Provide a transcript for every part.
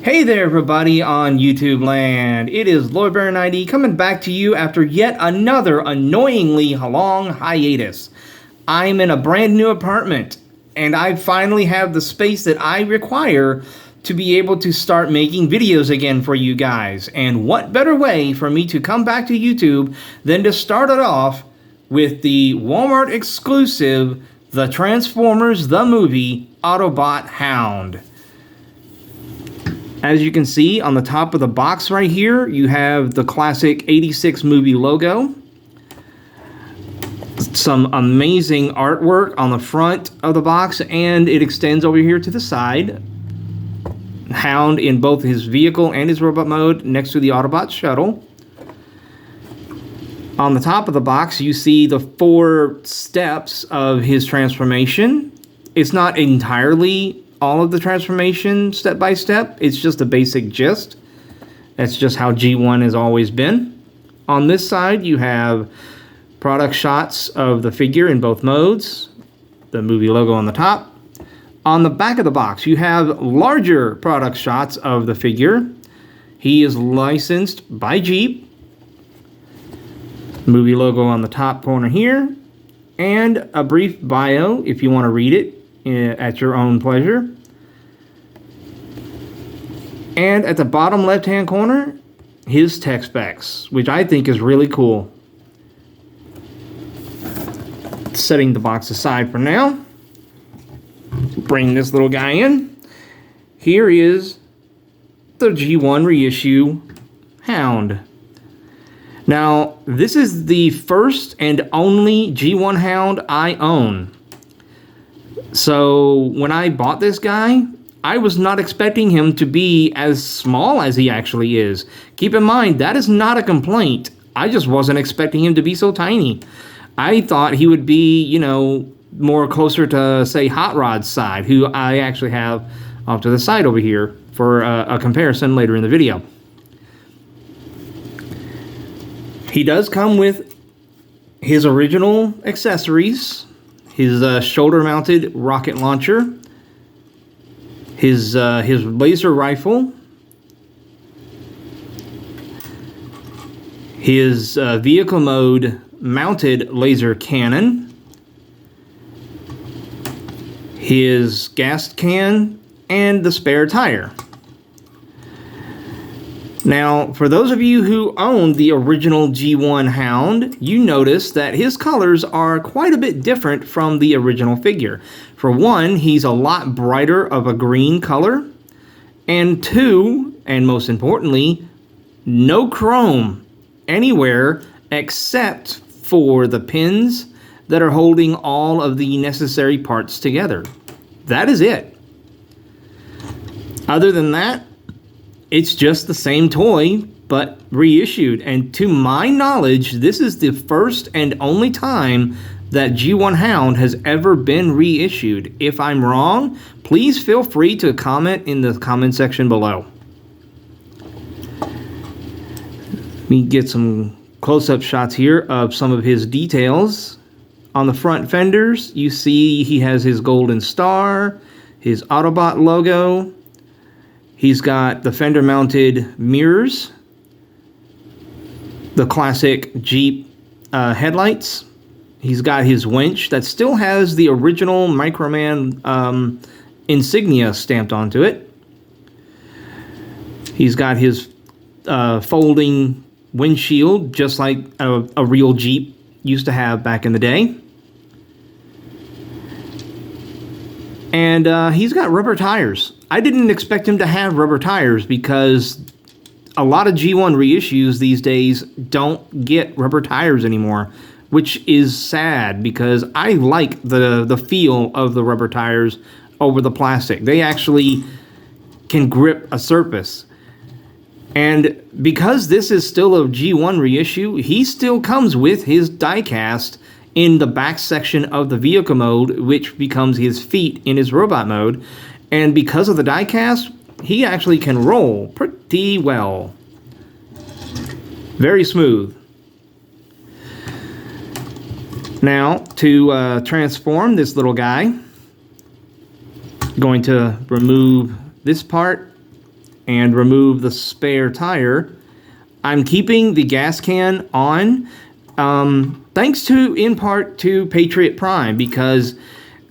Hey there everybody on YouTube land, it is LordBaron90 coming back to you after yet another annoyingly long hiatus. I'm in a brand new apartment and I finally have the space that I require to be able to start making videos again for you guys. And what better way for me to come back to YouTube than to start it off with the Walmart exclusive, the Transformers the Movie Autobot Hound. As you can see on the top of the box right here, you have the classic 86 movie logo. Some amazing artwork on the front of the box, and it extends over here to the side. Hound in both his vehicle and his robot mode next to the Autobot shuttle. On the top of the box, you see the 4 steps of his transformation. It's not entirely all of the transformation step by step. It's just a basic gist. That's just how G1 has always been. On this side, you have product shots of the figure in both modes. The movie logo on the top. On the back of the box, you have larger product shots of the figure. He is licensed by Jeep. Movie logo on the top corner here. And a brief bio if you want to read it at your own pleasure. And at the bottom left-hand corner, his tech specs, which I think is really cool. Setting the box aside for now. Bring this little guy in. Here is the G1 reissue Hound. Now, this is the first and only G1 Hound I own. So when I bought this guy, I was not expecting him to be as small as he actually is. Keep in mind, that is not a complaint. I just wasn't expecting him to be so tiny. I thought he would be, you know, more closer to, say, Hot Rod's side, who I actually have off to the side over here for a comparison later in the video. He does come with his original accessories. His shoulder-mounted rocket launcher, his laser rifle, his vehicle mode mounted laser cannon, his gas can, and the spare tire. Now, for those of you who own the original G1 Hound, you notice that his colors are quite a bit different from the original figure. For one, he's a lot brighter of a green color. And two, and most importantly, no chrome anywhere except for the pins that are holding all of the necessary parts together. That is it. Other than that, it's just the same toy, but reissued. And to my knowledge, this is the first and only time that G1 Hound has ever been reissued. If I'm wrong, please feel free to comment in the comment section below. Let me get some close-up shots here of some of his details. On the front fenders, you see he has his golden star, his Autobot logo. He's got the fender-mounted mirrors, the classic Jeep headlights. He's got his winch that still has the original Microman insignia stamped onto it. He's got his folding windshield, just like a real Jeep used to have back in the day. And he's got rubber tires. I didn't expect him to have rubber tires because a lot of G1 reissues these days don't get rubber tires anymore, which is sad because I like the feel of the rubber tires over the plastic. They actually can grip a surface. And because this is still a G1 reissue, he still comes with his diecast in the back section of the vehicle mode, which becomes his feet in his robot mode. And because of the diecast, he actually can roll pretty well. Very smooth. Now, to transform this little guy, I'm going to remove this part and remove the spare tire. I'm keeping the gas can on, thanks to, in part, to Patriot Prime, because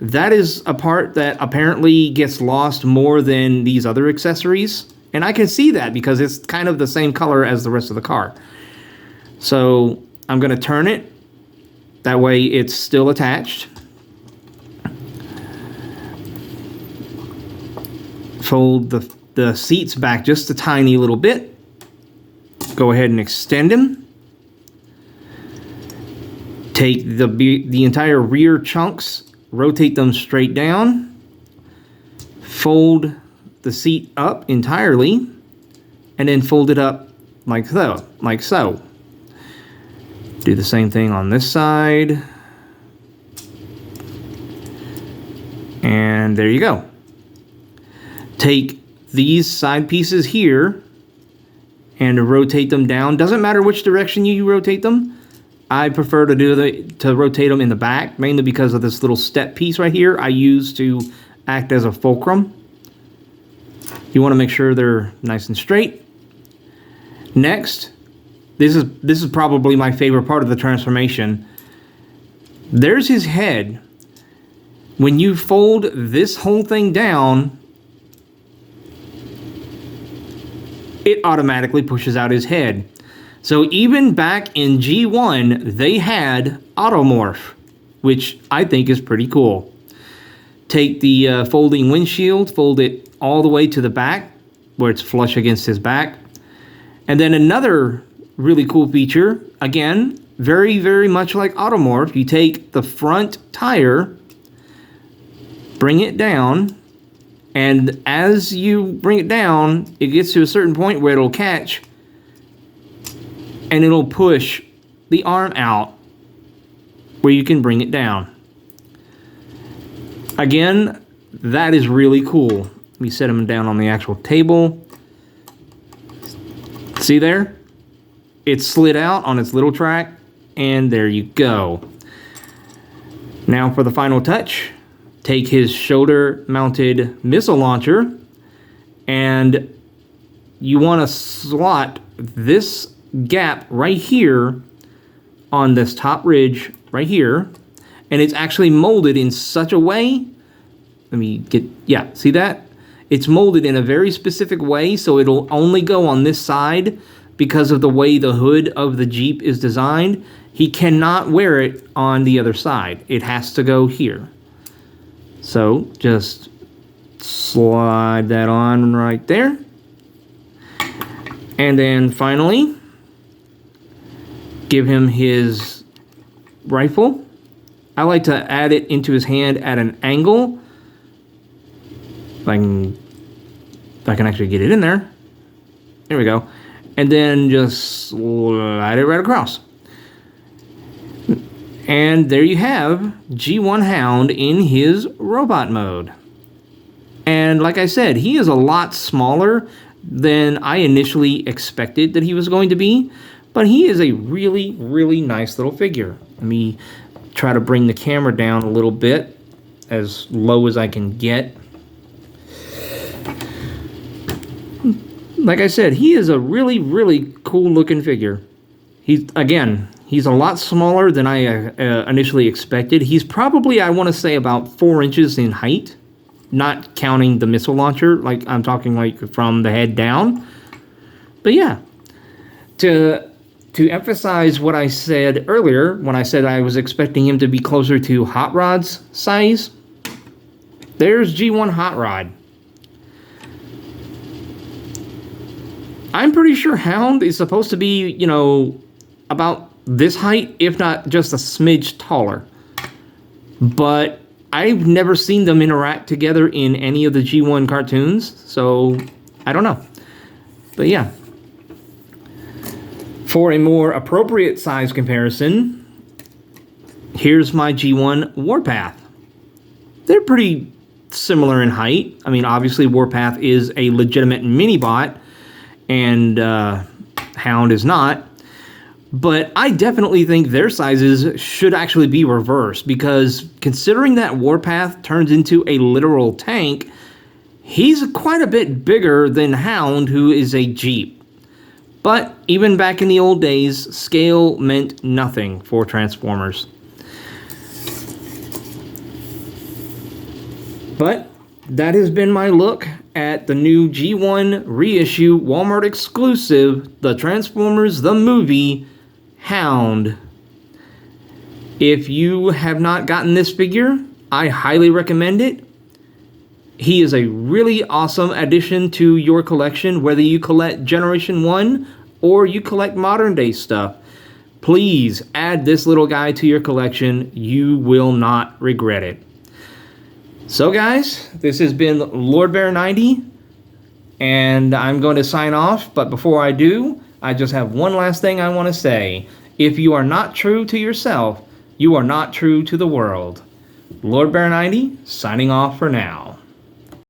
that is a part that apparently gets lost more than these other accessories. And I can see that because it's kind of the same color as the rest of the car. So I'm going to turn it. That way it's still attached. Fold the seats back just a tiny little bit. Go ahead and extend them. Take the entire rear chunks, rotate them straight down. Fold the seat up entirely, and then fold it up like so. Do the same thing on this side. And there you go. Take these side pieces here and rotate them down. Doesn't matter which direction you rotate them. I prefer to rotate them in the back, mainly because of this little step piece right here I use to act as a fulcrum. You want to make sure they're nice and straight. Next, this is probably my favorite part of the transformation. There's his head. When you fold this whole thing down, it automatically pushes out his head. So even back in G1, they had automorph, which I think is pretty cool. Take the folding windshield, fold it all the way to the back, where it's flush against his back. And then another really cool feature, again, very, very much like automorph, you take the front tire, bring it down, and as you bring it down, it gets to a certain point where it'll catch, and it'll push the arm out where you can bring it down. Again, that is really cool. Let me set them down on the actual table. See there? It slid out on its little track, and there you go. Now for the final touch, take his shoulder-mounted missile launcher, and you want to slot this gap right here on this top ridge right here, and it's actually molded in such a way, let me get, yeah, see that? It's molded in a very specific way, so it'll only go on this side because of the way the hood of the Jeep is designed. He cannot wear it on the other side. It has to go here. So just slide that on right there. And then finally, give him his rifle. I like to add it into his hand at an angle. If I can actually get it in there. There we go. And then just slide it right across. And there you have G1 Hound in his robot mode. And like I said, he is a lot smaller than I initially expected that he was going to be. But he is a really, really nice little figure. Let me try to bring the camera down a little bit, as low as I can get. Like I said, he is a really, really cool looking figure. He's a lot smaller than I initially expected. He's probably, I want to say, about 4 inches in height, not counting the missile launcher. Like, I'm talking like from the head down. But yeah, to emphasize what I said earlier, when I said I was expecting him to be closer to Hot Rod's size, there's G1 Hot Rod. I'm pretty sure Hound is supposed to be, you know, about this height, if not just a smidge taller. But I've never seen them interact together in any of the G1 cartoons, so I don't know. But yeah. For a more appropriate size comparison, here's my G1 Warpath. They're pretty similar in height. I mean, obviously Warpath is a legitimate mini-bot, and Hound is not. But I definitely think their sizes should actually be reversed, because considering that Warpath turns into a literal tank, He's quite a bit bigger than Hound, who is a Jeep. But even back in the old days, scale meant nothing for Transformers. But that has been my look at the new G1 reissue Walmart exclusive, the Transformers the Movie Hound. If you have not gotten this figure, I highly recommend it. He is a really awesome addition to your collection, whether you collect Generation 1 or you collect modern day stuff. Please add this little guy to your collection. You will not regret it. So guys, this has been Lord Bear 90, and I'm going to sign off, but before I do, I just have one last thing I want to say. If you are not true to yourself, you are not true to the world. Lord Bear 90, signing off for now.